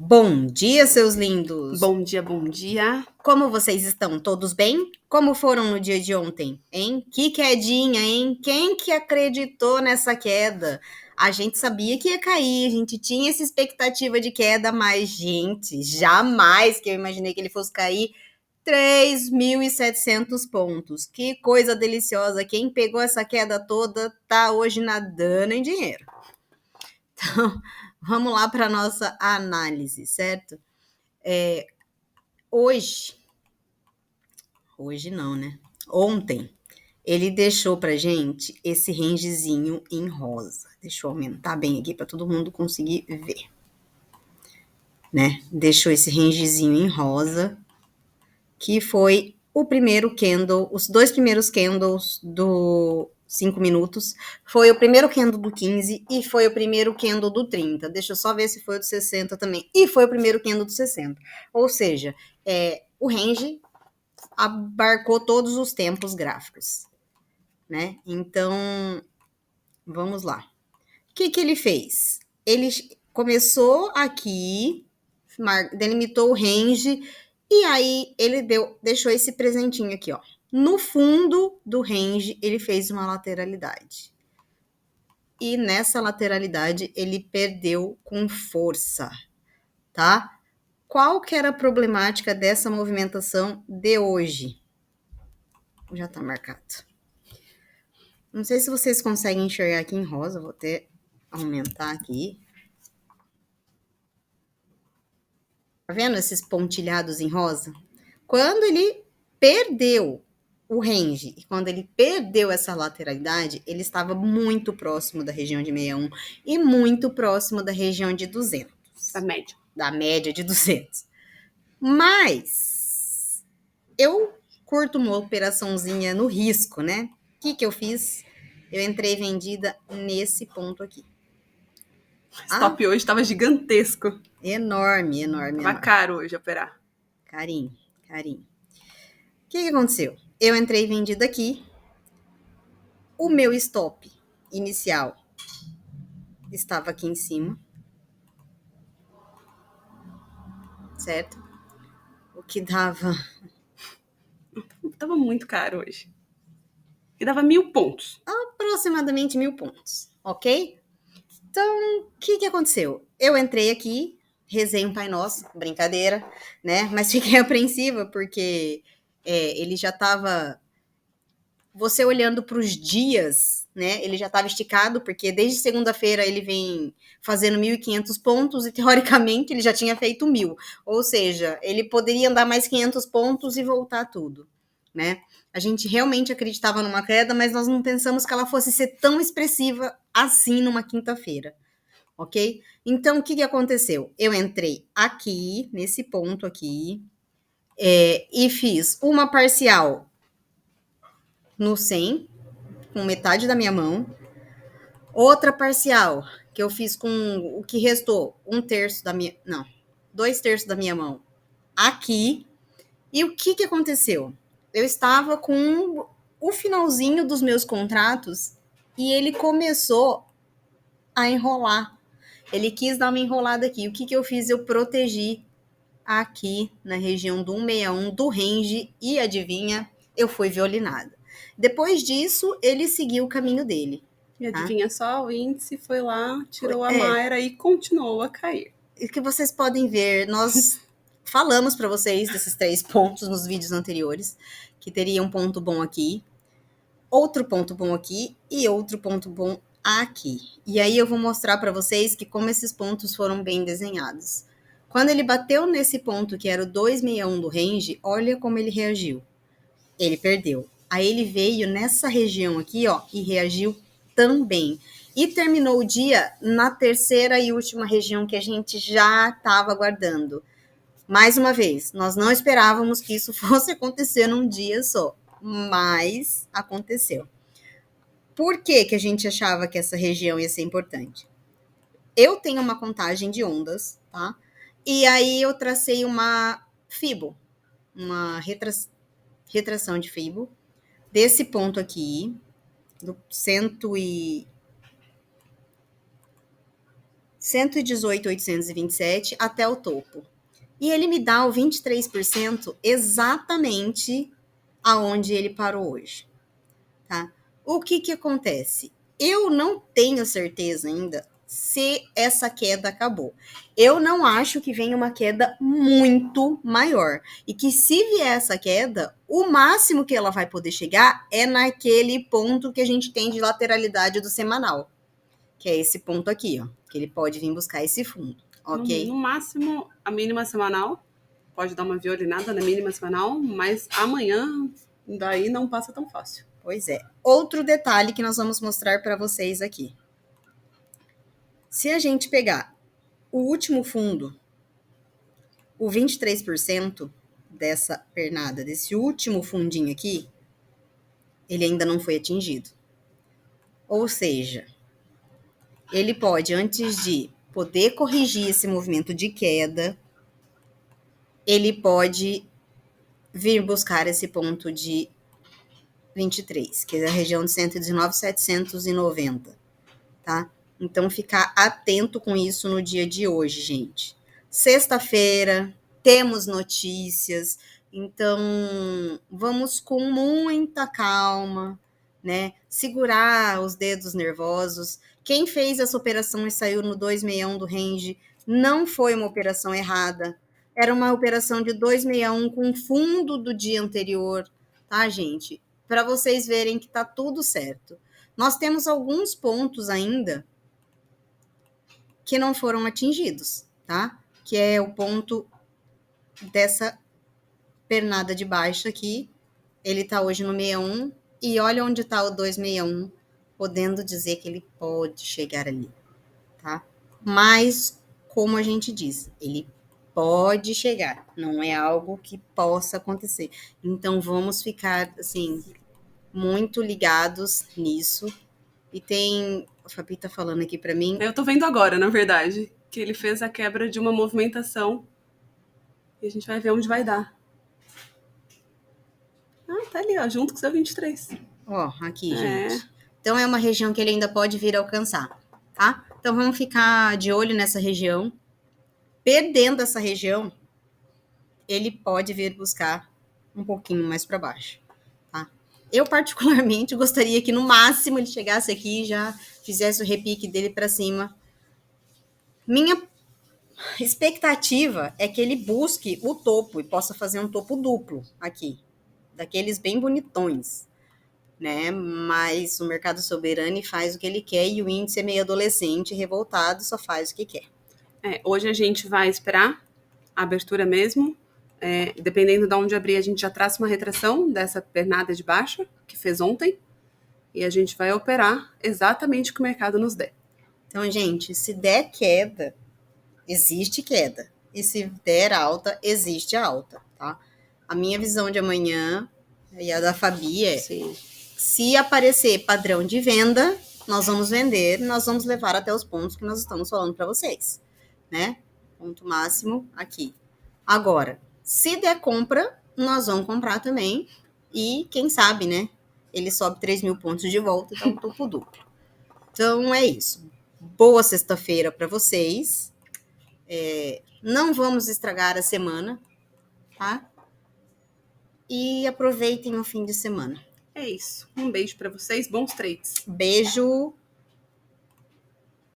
Bom dia, seus lindos! Bom dia, bom dia. Como vocês estão? Todos bem? Como foram no dia de ontem, hein? Que quedinha, hein? Quem que acreditou nessa queda? A gente sabia que ia cair, a gente tinha essa expectativa de queda, mas, gente, jamais que eu imaginei que ele fosse cair 3.700 pontos. Que coisa deliciosa! Quem pegou essa queda toda tá hoje nadando em dinheiro. Então, vamos lá para nossa análise, certo? Hoje não, né? Ontem, ele deixou pra gente esse rangezinho em rosa. Deixa eu aumentar bem aqui para todo mundo conseguir ver, né? Deixou esse rangezinho em rosa, que foi o primeiro candle, os dois primeiros candles do 5 minutos, foi o primeiro candle do 15 e foi o primeiro candle do 30. Deixa eu só ver se foi o do 60 também. E foi o primeiro candle do 60. Ou seja, o range abarcou todos os tempos gráficos, né? Então, vamos lá. O que ele fez? Ele começou aqui, delimitou o range, e aí ele deixou esse presentinho aqui, ó. No fundo do range, ele fez uma lateralidade. E nessa lateralidade, ele perdeu com força, tá? Qual que era a problemática dessa movimentação de hoje? Já tá marcado. Não sei se vocês conseguem enxergar aqui em rosa, vou até aumentar aqui. Tá vendo esses pontilhados em rosa? Quando ele perdeu o range e quando ele perdeu essa lateralidade, ele estava muito próximo da região de 61 e muito próximo da região de 200. Da média de 200. Mas eu curto uma operaçãozinha no risco, né? O que eu fiz? Eu entrei vendida nesse ponto aqui. Stop hoje tava gigantesco. Enorme. Tava caro hoje operar. Carinho. O que aconteceu? Eu entrei vendida aqui. O meu stop inicial estava aqui em cima. Certo? O que dava... Tava muito caro hoje. E dava 1.000 pontos. Aproximadamente 1.000 pontos, ok? Então, o que aconteceu? Eu entrei aqui, rezei um Pai Nosso, brincadeira, né? Mas fiquei apreensiva porque ele já estava... Você olhando para os dias, né? Ele já estava esticado, porque desde segunda-feira ele vem fazendo 1.500 pontos e, teoricamente, ele já tinha feito 1.000. Ou seja, ele poderia andar mais 500 pontos e voltar tudo, né? A gente realmente acreditava numa queda, mas nós não pensamos que ela fosse ser tão expressiva assim numa quinta-feira, ok? Então, o que aconteceu? Eu entrei aqui, nesse ponto aqui, e fiz uma parcial no 100, com metade da minha mão. Outra parcial que eu fiz com o que restou, 2/3 da minha mão aqui. E o que aconteceu? Eu estava com o finalzinho dos meus contratos e ele começou a enrolar. Ele quis dar uma enrolada aqui. O que eu fiz? Eu protegi aqui na região do 161 do range e adivinha, eu fui violinada. Depois disso, ele seguiu o caminho dele. E adivinha só, o índice foi lá, tirou a Mayra e continuou a cair. E que vocês podem ver, nós falamos para vocês desses 3 pontos nos vídeos anteriores, que teria um ponto bom aqui, outro ponto bom aqui e outro ponto bom aqui. E aí eu vou mostrar para vocês que como esses pontos foram bem desenhados. Quando ele bateu nesse ponto, que era o 261 do range, olha como ele reagiu. Ele perdeu. Aí ele veio nessa região aqui, ó, e reagiu também. E terminou o dia na terceira e última região que a gente já estava aguardando. Mais uma vez, nós não esperávamos que isso fosse acontecer num dia só, mas aconteceu. Por que a gente achava que essa região ia ser importante? Eu tenho uma contagem de ondas, tá? E aí eu tracei uma FIBO, uma retração de FIBO, desse ponto aqui, do 100 e... 118.827 até o topo. E ele me dá o 23% exatamente aonde ele parou hoje, tá? O que acontece? Eu não tenho certeza ainda se essa queda acabou. Eu não acho que venha uma queda muito maior. E que se vier essa queda, o máximo que ela vai poder chegar é naquele ponto que a gente tem de lateralidade do semanal. Que é esse ponto aqui, ó. Que ele pode vir buscar esse fundo, ok? No máximo, a mínima semanal. Pode dar uma violinada na mínima semanal, mas amanhã daí não passa tão fácil. Pois é. Outro detalhe que nós vamos mostrar para vocês aqui. Se a gente pegar o último fundo, o 23% dessa pernada, desse último fundinho aqui, ele ainda não foi atingido. Ou seja, ele pode, antes de poder corrigir esse movimento de queda, ele pode vir buscar esse ponto de 23, que é a região de 119.790, tá? Então, ficar atento com isso no dia de hoje, gente. Sexta-feira, temos notícias, então vamos com muita calma, né? Segurar os dedos nervosos. Quem fez essa operação e saiu no 261 do range não foi uma operação errada. Era uma operação de 261 com fundo do dia anterior, tá, gente? Para vocês verem que tá tudo certo. Nós temos alguns pontos ainda que não foram atingidos, tá? Que é o ponto dessa pernada de baixo aqui. Ele tá hoje no 61 e olha onde tá o 261, podendo dizer que ele pode chegar ali, tá? Mas, como a gente diz, ele pode chegar, não é algo que possa acontecer. Então, vamos ficar, assim, muito ligados nisso. E tem, a Fabi tá falando aqui para mim. Eu tô vendo agora, na verdade, que ele fez a quebra de uma movimentação e a gente vai ver onde vai dar. Ah, tá ali, ó, junto com o seu 23. Ó, aqui, gente. Então, é uma região que ele ainda pode vir alcançar, tá? Então, vamos ficar de olho nessa região. Perdendo essa região, ele pode vir buscar um pouquinho mais para baixo, tá? Eu, particularmente, gostaria que, no máximo, ele chegasse aqui e já fizesse o repique dele para cima. Minha expectativa é que ele busque o topo e possa fazer um topo duplo aqui, daqueles bem bonitões, né? Mas o mercado soberano faz o que ele quer e o índice é meio adolescente, revoltado, só faz o que quer. Hoje a gente vai esperar a abertura mesmo. Dependendo de onde abrir, a gente já traça uma retração dessa pernada de baixa que fez ontem e a gente vai operar exatamente o que o mercado nos der. Então, gente, se der queda, existe queda. E se der alta, existe alta, tá? A minha visão de amanhã e a da Fabi é: Sim. Se aparecer padrão de venda, nós vamos vender, nós vamos levar até os pontos que nós estamos falando para vocês, né? Ponto máximo aqui. Agora, se der compra, nós vamos comprar também. E quem sabe, né? Ele sobe 3.000 pontos de volta e dá um topo duplo. Então, é isso. Boa sexta-feira para vocês. Não vamos estragar a semana, tá? E aproveitem o fim de semana. É isso. Um beijo para vocês. Bons trades. Beijo.